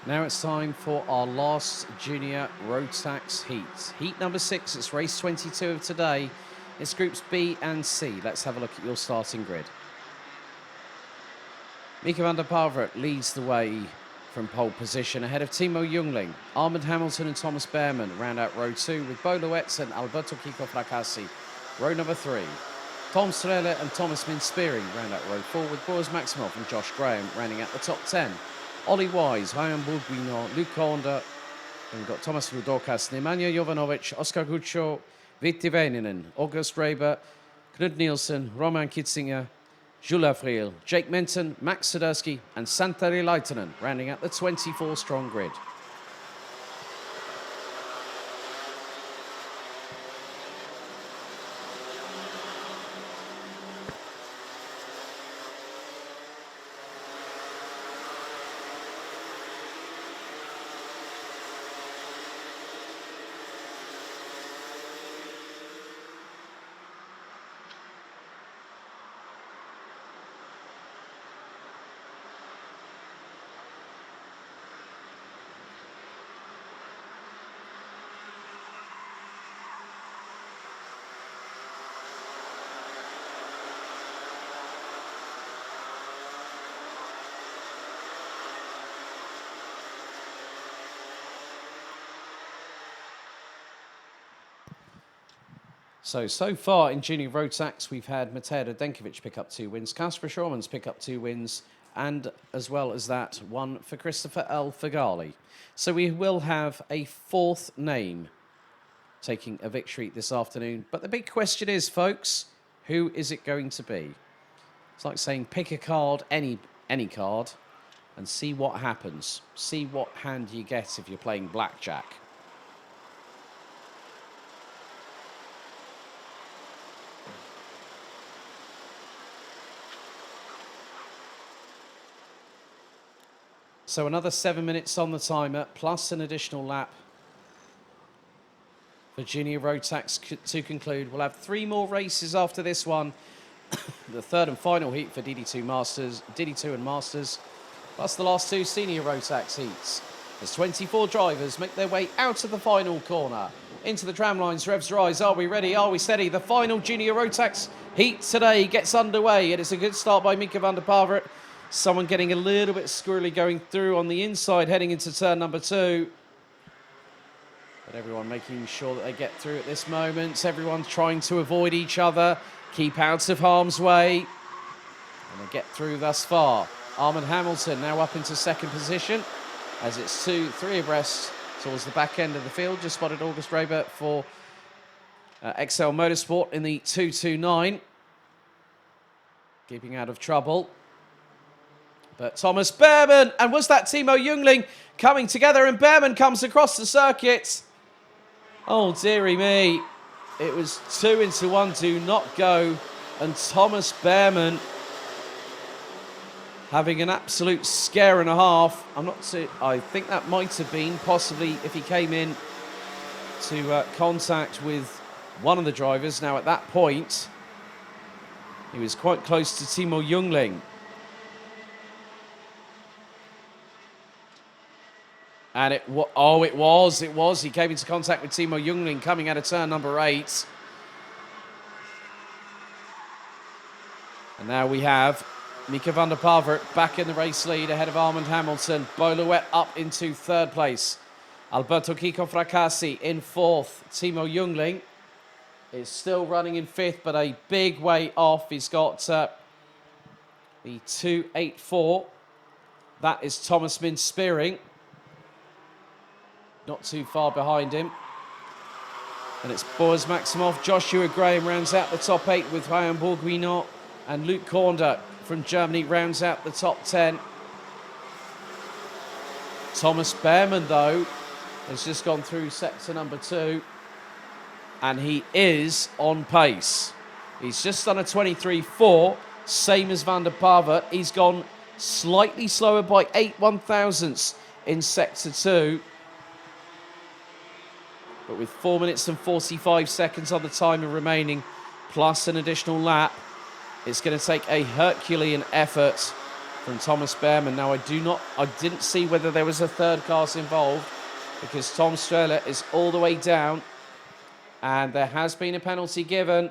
Now it's time for our last junior Rotax heat. Heat number 6, it's race 22 of today. It's groups B and C. Let's have a look at your starting grid. Mika van der Pavert leads the way from pole position ahead of Timo Jungling. Armand Hamilton and Thomas Behrman round out row 2 with Boluets and Alberto Kiko Fracassi. Row number 3. Tom Strele and Thomas Min-Spearing round out row 4 with Boris Maximoff and Josh Graham rounding out the top 10. Ollie Wise, Ryan Bourguignon, Luc Honda. Then we've got Thomas Rudokas, Nemanja Jovanovic, Oskar Guccio, Vitti Väinänen, August Reber, Knut Nielsen, Roman Kitzinger, Jules Afriel, Jake Minton, Max Swiderski and Santeri Leitinen rounding out the 24-strong grid. So far in Junior Rotax, we've had Matej Radenkovic pick up 2 wins, Kasper Schormans pick up 2 wins, and as well as that, one for Christopher L. Fagali. So we will have a 4th name taking a victory this afternoon. But the big question is, folks, who is it going to be? It's like saying pick a card, any card, and see what happens. See what hand you get if you're playing blackjack. So another 7 minutes on the timer, plus an additional lap for Junior Rotax to conclude. We'll have 3 more races after this one. The 3rd and final heat for DD2 and Masters, plus the last 2 Senior Rotax heats. As 24 drivers make their way out of the final corner. Into the tram lines, revs rise. Are we ready? Are we steady? The final Junior Rotax heat today gets underway. It is a good start by Mika van der Pavert. Someone getting a little bit squirrely going through on the inside, heading into turn number 2. But everyone making sure that they get through at this moment. Everyone trying to avoid each other, keep out of harm's way. And they get through thus far. Armand Hamilton now up into 2nd position, as it's 2-3 abreast towards the back end of the field. Just spotted August Reber for XL Motorsport in the 229. Keeping out of trouble. But Thomas Behrman, and was that Timo Jungling coming together, and Behrman comes across the circuit. Oh, dearie me. It was 2 into 1, do not go. And Thomas Behrman having an absolute scare and a half. I think that might have been possibly if he came in to contact with one of the drivers. Now at that point, he was quite close to Timo Jungling. And it was. He came into contact with Timo Jungling coming out of turn number 8. And now we have Mika van der Pavert back in the race lead ahead of Armand Hamilton. Boluet up into 3rd place. Alberto Kiko Fracassi in 4th. Timo Jungling is still running in 5th, but a big way off. He's got the 284. That is Thomas Min-Spearing. Not too far behind him. And it's Boris Maximoff. Joshua Graham rounds out the top 8 with Ryan Bourguignon, and Luc Honda from Germany rounds out the top 10. Thomas Behrman, though, has just gone through sector number 2, and he is on pace. He's just done a 23.4, same as Van der Pavert. He's gone slightly slower by 8 1/1000ths in sector 2. But with 4 minutes and 45 seconds on the timer remaining, plus an additional lap, it's going to take a Herculean effort from Thomas Behrman. Now, I didn't see whether there was a third cast involved because Tom Strehler is all the way down and there has been a penalty given.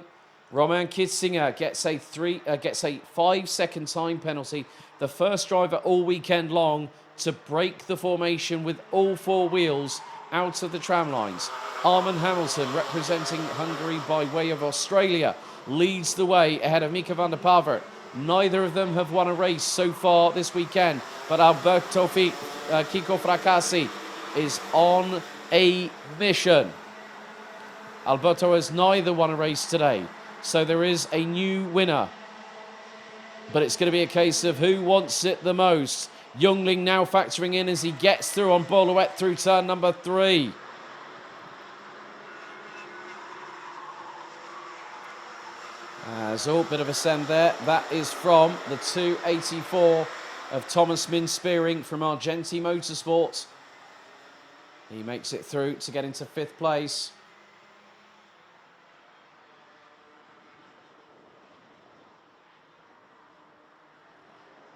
Roman Kitzinger gets a 5-second time penalty. The first driver all weekend long to break the formation with all four wheels out of the tram lines. Armand Hamilton, representing Hungary by way of Australia, leads the way ahead of Mika van der Pavert. Neither of them have won a race so far this weekend, but Alberto Kiko Fracassi is on a mission. Alberto has neither won a race today, so there is a new winner. But it's going to be a case of who wants it the most. Youngling now factoring in as he gets through on Boulouette through turn number 3. Bit of a send there. That is from the 284 of Thomas Min-Spearing from Argenti Motorsports. He makes it through to get into 5th place.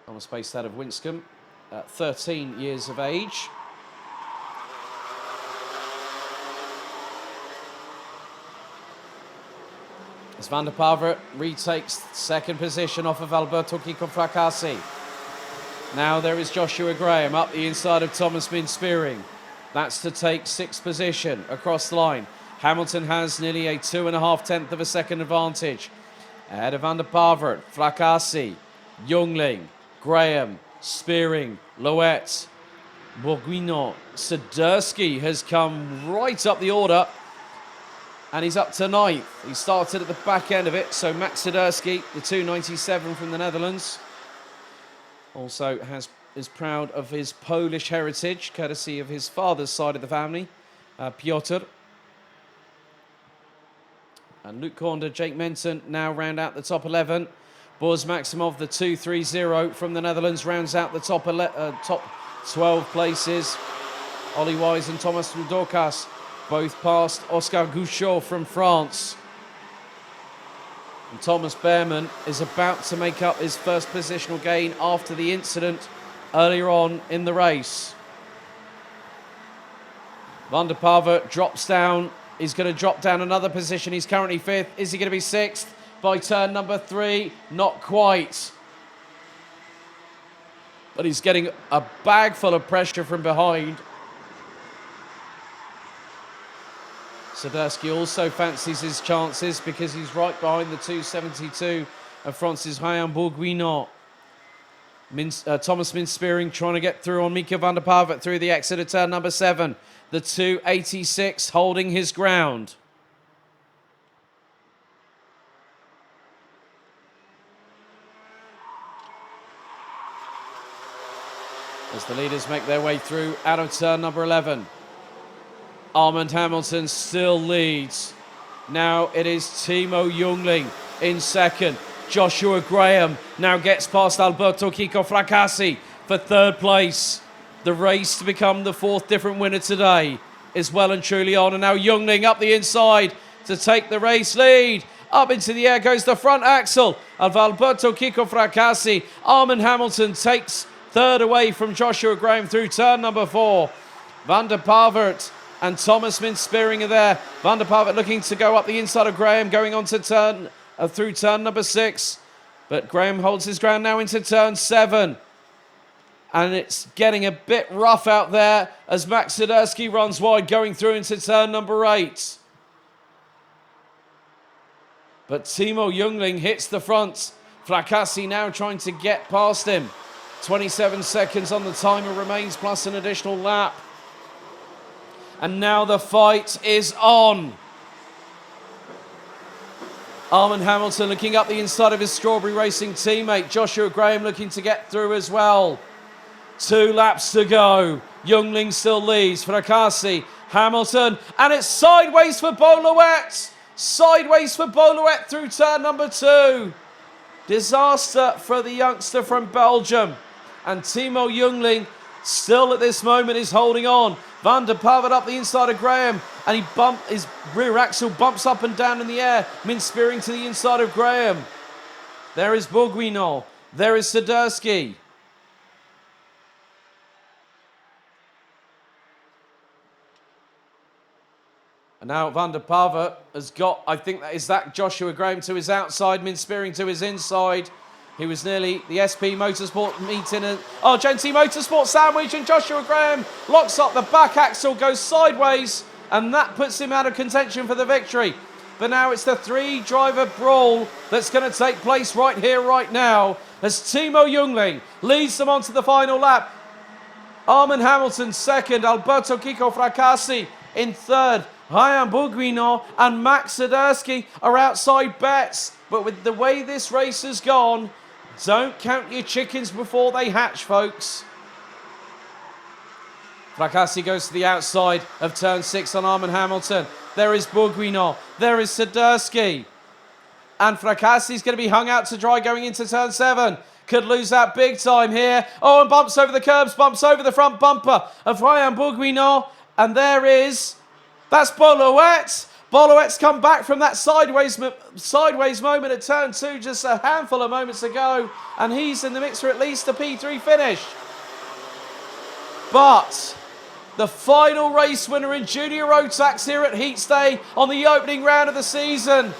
Thomas based out of Winscombe, 13 years of age. As Van der Pavert retakes second position off of Alberto Kiko Fracassi. Now there is Joshua Graham up the inside of Thomas Min-Spearing. That's to take 6th position across the line. Hamilton has nearly a 2.5 of a second advantage. Ahead of Van der Pavert, Fracassi, Youngling, Graham, Spearing, Loet, Bourguignon. Swiderski has come right up the order. And he's up to 9th. He started at the back end of it. So Max Swiderski, the 297 from the Netherlands, also is proud of his Polish heritage, courtesy of his father's side of the family, Piotr. And Luke Cornder, Jake Menton now round out the top 11. Boris Maximov, the 230 from the Netherlands, rounds out the top 12 places. Ollie Wise and Thomas Rudokas both past Oscar Gouchot from France. And Thomas Behrman is about to make up his first positional gain after the incident earlier on in the race. Van der Pavert drops down. He's going to drop down another position. He's currently 5th. Is he going to be 6th by turn number 3? Not quite. But he's getting a bag full of pressure from behind. Swiderski also fancies his chances because he's right behind the 272 of Francis Ryan Bourguignon. Thomas Min-Spearing trying to get through on Mika van der Pavert through the exit of turn number 7. The 286 holding his ground. As the leaders make their way through out of turn number 11. Armand Hamilton still leads. Now it is Timo Youngling in second. Joshua Graham now gets past Alberto Kiko Fracassi for 3rd place. The race to become the 4th different winner today is well and truly on. And now Youngling up the inside to take the race lead. Up into the air goes the front axle of Alberto Kiko Fracassi. Armand Hamilton takes 3rd away from Joshua Graham through turn number 4. Van der Pavert and Thomas Min-Spearing are there. Van der Pavert looking to go up the inside of Graham, going on to through turn number 6. But Graham holds his ground now into turn 7. And it's getting a bit rough out there as Max Swiderski runs wide, going through into turn number 8. But Timo Youngling hits the front. Fracassi now trying to get past him. 27 seconds on the timer remains, plus an additional lap. And now the fight is on. Armand Hamilton looking up the inside of his Strawberry Racing teammate. Joshua Graham looking to get through as well. 2 laps to go. Youngling still leads. Fracassi, Hamilton, and it's sideways for Boulouette. Sideways for Boulouette through turn number 2. Disaster for the youngster from Belgium. And Timo Youngling still at this moment is holding on. Van der Pavert up the inside of Graham, and his rear axle bumps up and down in the air. Min-Spearing to the inside of Graham. There is Bourguignon. There is Swiderski. And now Van der Pava has got, I think that is that Joshua Graham to his outside, Min Spearing to his inside. He was nearly the SP Motorsport meeting. Genk Motorsport sandwich, and Joshua Graham locks up the back axle, goes sideways, and that puts him out of contention for the victory. But now it's the three-driver brawl that's going to take place right here, right now, as Timo Jungling leads them onto the final lap. Armand Hamilton second, Alberto Kiko Fracassi in third. Ryan Bourguignon and Max Swiderski are outside bets. But with the way this race has gone, don't count your chickens before they hatch, folks. Fracassi goes to the outside of turn 6 on Armand Hamilton. There is Bourguignon. There is Swiderski. And Fracassi's going to be hung out to dry going into turn 7. Could lose that big time here. Oh, and bumps over the curbs, bumps over the front bumper of Ryan Bourguignon. And there is... That's Boloet. Boloet's come back from that sideways moment at turn 2 just a handful of moments ago. And he's in the mix for at least a P3 finish. But the final race winner in Junior Rotax here at Heats Day on the opening round of the season.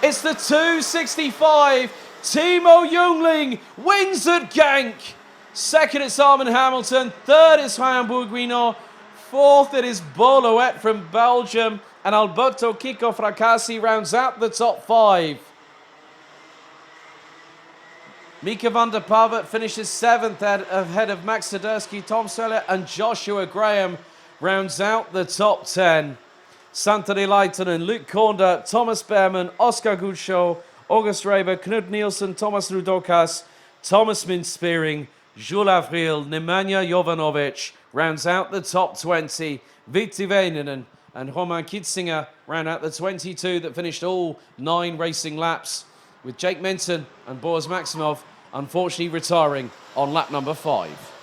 It's the 265. Timo Jungling wins at Genk. Second, it's Armand Hamilton. Third is Ryan Bourguignon. Fourth, it is Boloet from Belgium. And Alberto Kiko Fracassi rounds out the top 5. Mika van der Pava finishes 7th ahead of Max Swiderski, Tom Sweller, and Joshua Graham rounds out the top 10. Santeri Leitonen, Luke Korda, Thomas Behrmann, Oscar Gudshow, August Reber, Knut Nielsen, Thomas Rudokas, Thomas Min Spearing, Jules Avril, Nemanja Jovanovic rounds out the top 20. Viti Väinänen and Roman Kitzinger round out the 22 that finished all 9 racing laps, with Jake Menton and Boris Maximov unfortunately retiring on lap number 5.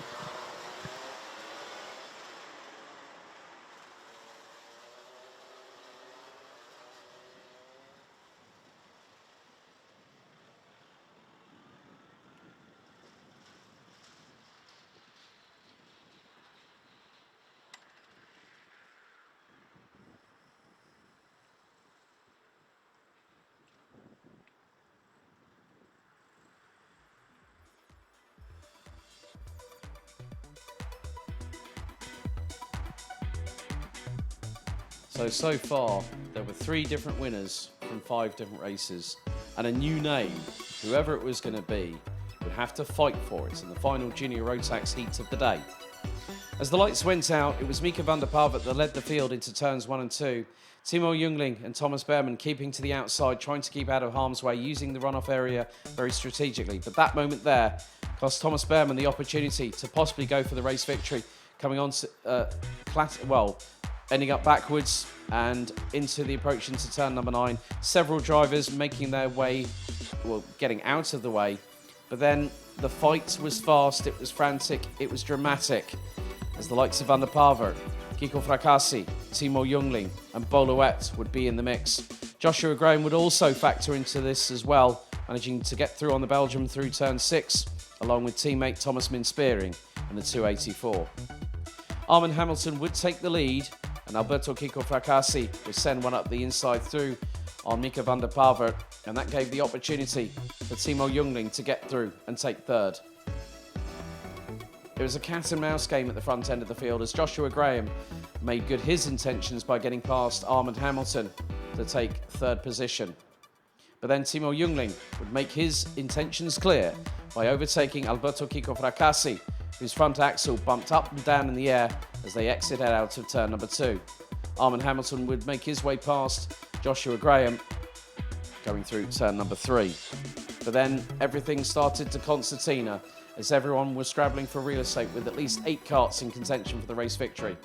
So far, there were 3 different winners from 5 different races, and a new name, whoever it was going to be, would have to fight for it in the final Junior Rotax heats of the day. As the lights went out, it was Mika van der Pava that led the field into turns 1 and 2. Timo Jungling and Thomas Behrmann keeping to the outside, trying to keep out of harm's way, using the runoff area very strategically. But that moment there cost Thomas Behrmann the opportunity to possibly go for the race victory, coming on ending up backwards and into the approach into turn number 9. Several drivers making their way, getting out of the way. But then the fight was fast, it was frantic, it was dramatic, as the likes of Van der Pava, Kiko Fracassi, Timo Jungling and Boloet would be in the mix. Joshua Graham would also factor into this as well, managing to get through on the Belgium through turn 6, along with teammate Thomas Min Spearing in the 284. Armand Hamilton would take the lead, and Alberto Kiko Fracassi would send one up the inside through on Mika van der Pava, and that gave the opportunity for Timo Jungling to get through and take third. It was a cat and mouse game at the front end of the field, as Joshua Graham made good his intentions by getting past Armand Hamilton to take third position. But then Timo Jungling would make his intentions clear by overtaking Alberto Kiko Fracassi, whose front axle bumped up and down in the air as they exited out of turn number 2. Armand Hamilton would make his way past Joshua Graham, going through turn number 3. But then everything started to concertina, as everyone was scrabbling for real estate with at least 8 karts in contention for the race victory.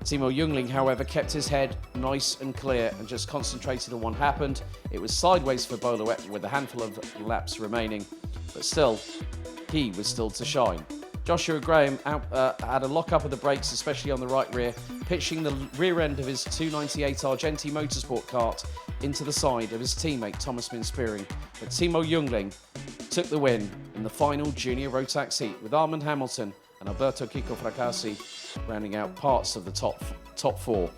Timo Jungling, however, kept his head nice and clear and just concentrated on what happened. It was sideways for Boloet with a handful of laps remaining, but still, he was still to shine. Joshua Graham had a lock-up of the brakes, especially on the right rear, pitching the rear end of his 298R Genk Motorsport kart into the side of his teammate Thomas Min Spearing. But Timo Jungling took the win in the final Junior Rotax heat, with Armand Hamilton and Alberto Kiko Fracassi rounding out parts of the top 4.